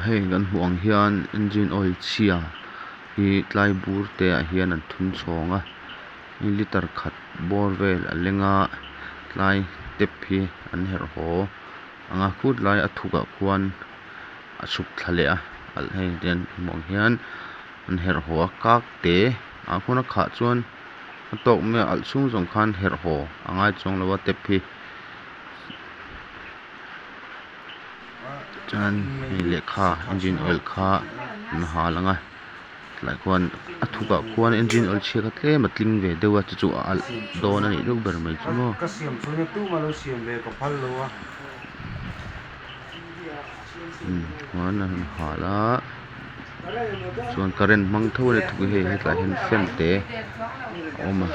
hei kan hmuh ang hian engine oil chhia hi tlai bur te ah hian an thun chhawng a litre khat bawr vel a lenga tlai tap hi an herh haw anga khut lai a thuk ah khuan a suk thla leh a hei tian hmuh ang hian an herh haw a kak te a khuna khah chuan a tawk me alh chhung zawng khan herh haw angai chuang lo a tap hi chuan hei lehkha engine oil kha an ha lang a tlai khuan a thuk ah khuan engine oil chhia ka tlem a tling ve deuh a chu chu a alh dawn a nih duh ber mai chu maw ka siam chune tu ma lo siam ve ka phal lo a chuan an hala chuan current hmang tho le thuk hi hetlai hian fan te awm a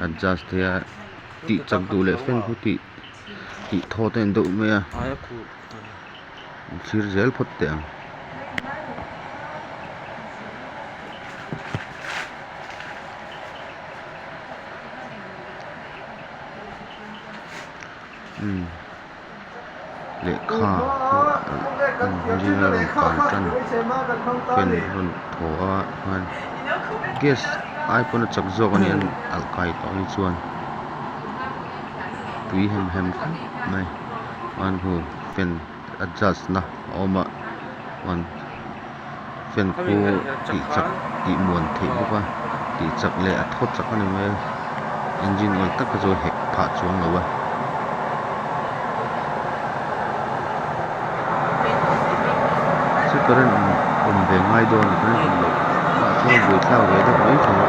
adjust te a tih chak duh leh fan khu tih thaw te an deuh mai a aya khu thlir zel phot te ang lehkha engineer kan fan ron thaw a chuan gas ai pawh a chak zawk ani an alkai tawh hi chuan tui hem hem khawp mai chuan hu fan adjust na a awm a chuan fan khu tih chak tih muan theih bawk a tih chak leh a thaw chak ani mai engine oil tak a chaw hek phah chuang lo a current awm ve ngai dawn current awm lo chuan bui thla ve deuh mai thaw